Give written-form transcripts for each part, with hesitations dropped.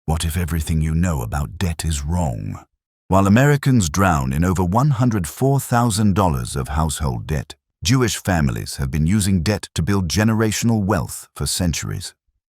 What if everything you know about debt is wrong? While Americans drown in over $104,000 of household debt, Jewish families have been using debt to build generational wealth for centuries.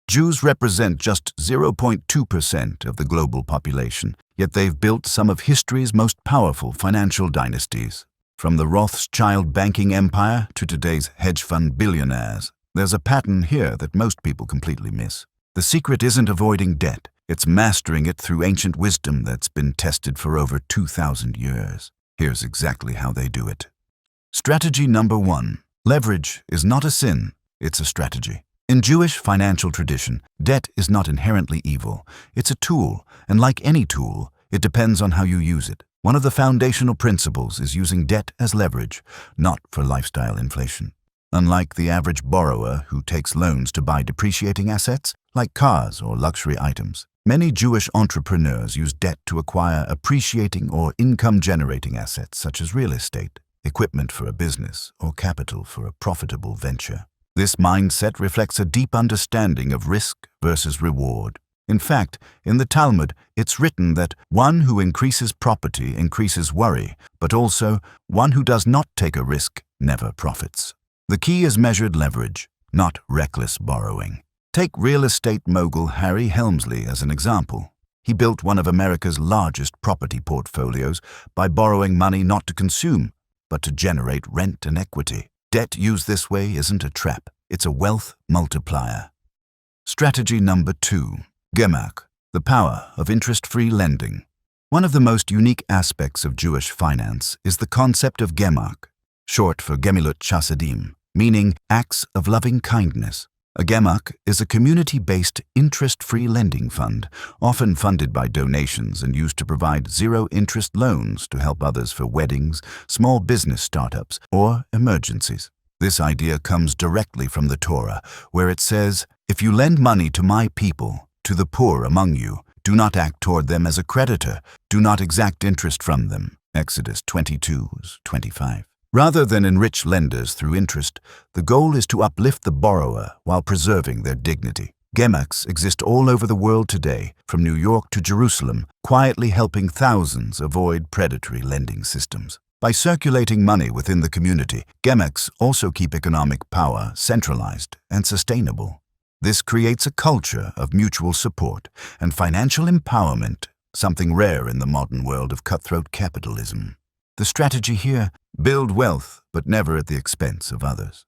Jews represent just 0.2% of the global population, yet they've built some of history's most powerful financial dynasties. From the Rothschild banking empire to today's hedge fund billionaires, there's a pattern here that most people completely miss. The secret isn't avoiding debt, it's mastering it through ancient wisdom that's been tested for over 2,000 years. Here's exactly how they do it. Strategy number 1. Leverage is not a sin, it's a strategy. In Jewish financial tradition, debt is not inherently evil. It's a tool, and like any tool, it depends on how you use it. One of the foundational principles is using debt as leverage, not for lifestyle inflation. Unlike the average borrower who takes loans to buy depreciating assets, like cars or luxury items, many Jewish entrepreneurs use debt to acquire appreciating or income-generating assets such as real estate, equipment for a business, or capital for a profitable venture. This mindset reflects a deep understanding of risk versus reward. In fact, in the Talmud, it's written that one who increases property increases worry, but also one who does not take a risk never profits. The key is measured leverage, not reckless borrowing. Take real estate mogul Harry Helmsley as an example. He built one of America's largest property portfolios by borrowing money not to consume, but to generate rent and equity. Debt used this way isn't a trap, it's a wealth multiplier. Strategy number 2. Gemach, the power of interest-free lending. One of the most unique aspects of Jewish finance is the concept of gemach, short for gemilut chasadim, meaning acts of loving kindness. A gemach is a community-based interest-free lending fund, often funded by donations and used to provide zero-interest loans to help others for weddings, small business startups, or emergencies. This idea comes directly from the Torah, where it says, "If you lend money to my people, to the poor among you, do not act toward them as a creditor, do not exact interest from them." Exodus 22:25. Rather than enrich lenders through interest, the goal is to uplift the borrower while preserving their dignity. Gemachs exist all over the world today, from New York to Jerusalem, quietly helping thousands avoid predatory lending systems. By circulating money within the community, gemachs also keep economic power centralized and sustainable. This creates a culture of mutual support and financial empowerment, something rare in the modern world of cutthroat capitalism. The strategy here: build wealth, but never at the expense of others.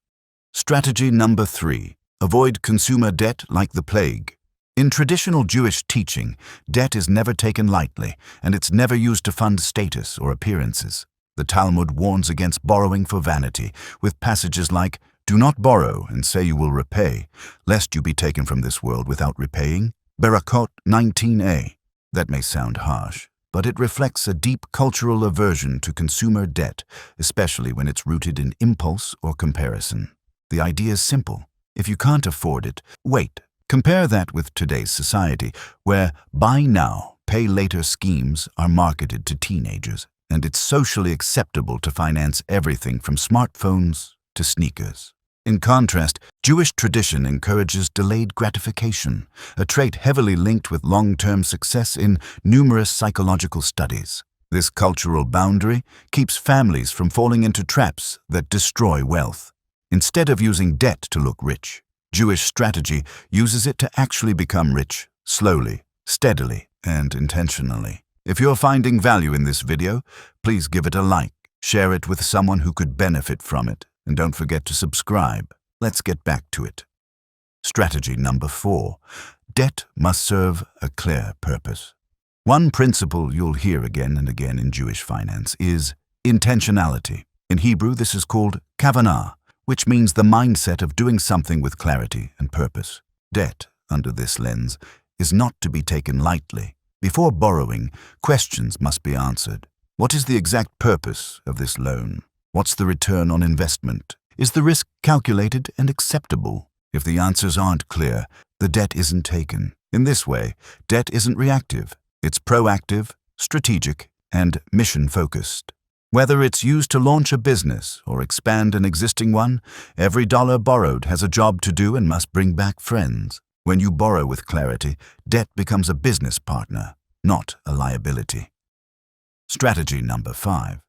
Strategy number 3. Avoid consumer debt like the plague. In traditional Jewish teaching, debt is never taken lightly, and it's never used to fund status or appearances. The Talmud warns against borrowing for vanity, with passages like, "Do not borrow and say you will repay, lest you be taken from this world without repaying." Barakot 19a. That may sound harsh, but it reflects a deep cultural aversion to consumer debt, especially when it's rooted in impulse or comparison. The idea is simple. If you can't afford it, wait. Compare that with today's society, where buy now, pay later schemes are marketed to teenagers, and it's socially acceptable to finance everything from smartphones to sneakers. In contrast, Jewish tradition encourages delayed gratification, a trait heavily linked with long-term success in numerous psychological studies. This cultural boundary keeps families from falling into traps that destroy wealth. Instead of using debt to look rich, Jewish strategy uses it to actually become rich, slowly, steadily, and intentionally. If you're finding value in this video, please give it a like, share it with someone who could benefit from it, and don't forget to subscribe. Let's get back to it. Strategy number 4. Debt must serve a clear purpose. One principle you'll hear again and again in Jewish finance is intentionality. In Hebrew, this is called kavanah, which means the mindset of doing something with clarity and purpose. Debt, under this lens, is not to be taken lightly. Before borrowing, questions must be answered. What is the exact purpose of this loan? What's the return on investment? Is the risk calculated and acceptable? If the answers aren't clear, the debt isn't taken. In this way, debt isn't reactive. It's proactive, strategic, and mission-focused. Whether it's used to launch a business or expand an existing one, every dollar borrowed has a job to do and must bring back friends. When you borrow with clarity, debt becomes a business partner, not a liability. Strategy number 5.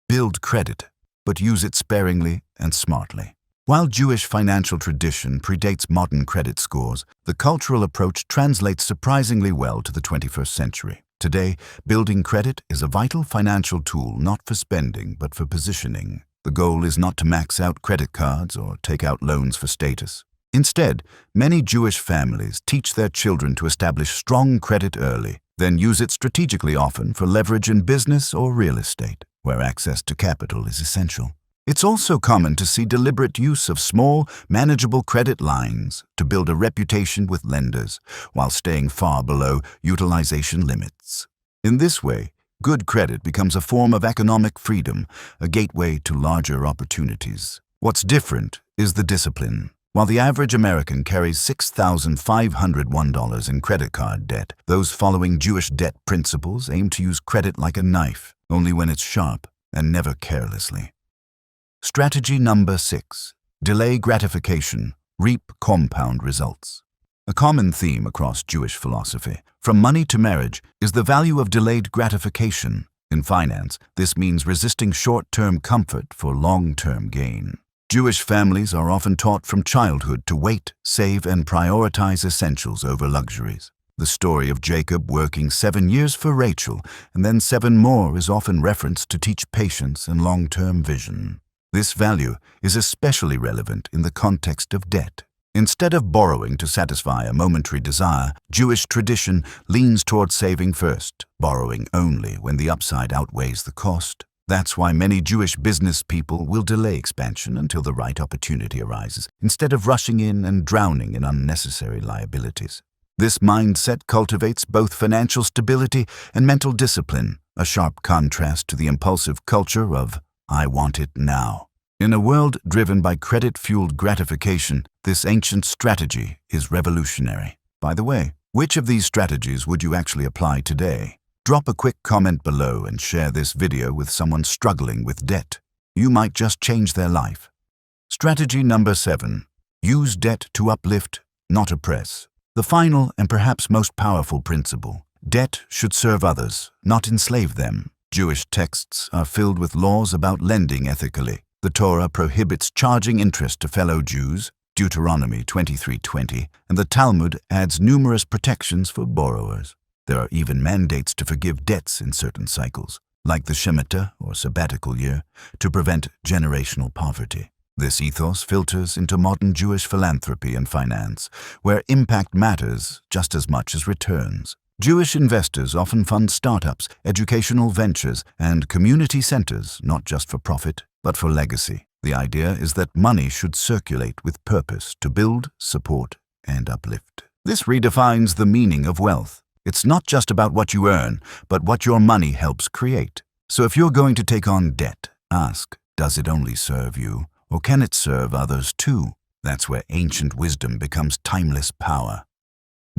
Build credit, but use it sparingly and smartly. While Jewish financial tradition predates modern credit scores, the cultural approach translates surprisingly well to the 21st century. Today, building credit is a vital financial tool not for spending but for positioning. The goal is not to max out credit cards or take out loans for status. Instead, many Jewish families teach their children to establish strong credit early, then use it strategically, often for leverage in business or real estate, where access to capital is essential. It's also common to see deliberate use of small, manageable credit lines to build a reputation with lenders, while staying far below utilization limits. In this way, good credit becomes a form of economic freedom, a gateway to larger opportunities. What's different is the discipline. While the average American carries $6,501 in credit card debt, those following Jewish debt principles aim to use credit like a knife, only when it's sharp and never carelessly. Strategy number 6. Delay gratification, reap compound results. A common theme across Jewish philosophy, from money to marriage, is the value of delayed gratification. In finance, this means resisting short-term comfort for long-term gain. Jewish families are often taught from childhood to wait, save, and prioritize essentials over luxuries. The story of Jacob working 7 years for Rachel and then 7 more is often referenced to teach patience and long-term vision. This value is especially relevant in the context of debt. Instead of borrowing to satisfy a momentary desire, Jewish tradition leans toward saving first, borrowing only when the upside outweighs the cost. That's why many Jewish business people will delay expansion until the right opportunity arises, instead of rushing in and drowning in unnecessary liabilities. This mindset cultivates both financial stability and mental discipline, a sharp contrast to the impulsive culture of "I want it now." In a world driven by credit-fueled gratification, this ancient strategy is revolutionary. By the way, which of these strategies would you actually apply today? Drop a quick comment below and share this video with someone struggling with debt. You might just change their life. Strategy number 7. Use debt to uplift, not oppress. The final and perhaps most powerful principle: debt should serve others, not enslave them. Jewish texts are filled with laws about lending ethically. The Torah prohibits charging interest to fellow Jews, Deuteronomy 23:20, and the Talmud adds numerous protections for borrowers. There are even mandates to forgive debts in certain cycles, like the Shemitah or sabbatical year, to prevent generational poverty. This ethos filters into modern Jewish philanthropy and finance, where impact matters just as much as returns. Jewish investors often fund startups, educational ventures, and community centers, not just for profit, but for legacy. The idea is that money should circulate with purpose to build, support, and uplift. This redefines the meaning of wealth. It's not just about what you earn, but what your money helps create. So if you're going to take on debt, ask, does it only serve you, or can it serve others too? That's where ancient wisdom becomes timeless power.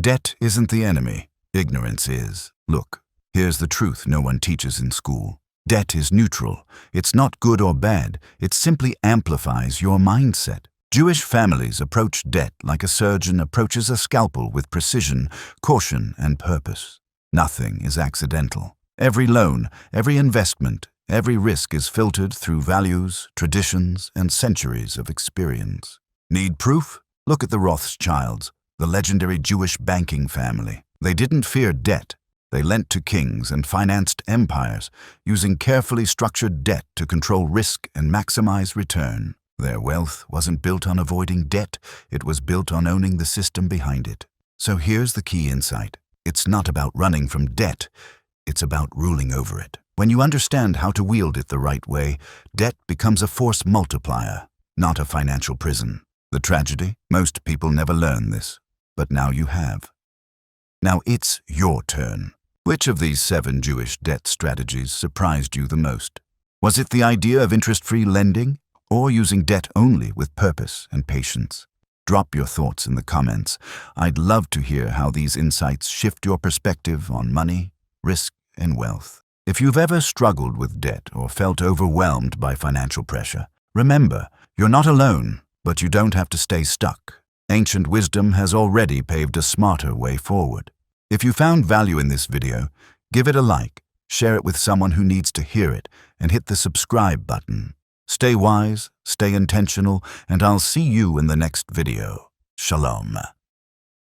Debt isn't the enemy. Ignorance is. Look, here's the truth no one teaches in school. Debt is neutral. It's not good or bad. It simply amplifies your mindset. Jewish families approach debt like a surgeon approaches a scalpel, with precision, caution, and purpose. Nothing is accidental. Every loan, every investment, every risk is filtered through values, traditions, and centuries of experience. Need proof? Look at the Rothschilds, the legendary Jewish banking family. They didn't fear debt. They lent to kings and financed empires, using carefully structured debt to control risk and maximize return. Their wealth wasn't built on avoiding debt, it was built on owning the system behind it. So here's the key insight. It's not about running from debt, it's about ruling over it. When you understand how to wield it the right way, debt becomes a force multiplier, not a financial prison. The tragedy? Most people never learn this, but now you have. Now it's your turn. Which of these 7 Jewish debt strategies surprised you the most? Was it the idea of interest-free lending, or using debt only with purpose and patience? Drop your thoughts in the comments. I'd love to hear how these insights shift your perspective on money, risk, and wealth. If you've ever struggled with debt or felt overwhelmed by financial pressure, remember, you're not alone, but you don't have to stay stuck. Ancient wisdom has already paved a smarter way forward. If you found value in this video, give it a like, share it with someone who needs to hear it, and hit the subscribe button. Stay wise, stay intentional, and I'll see you in the next video. Shalom.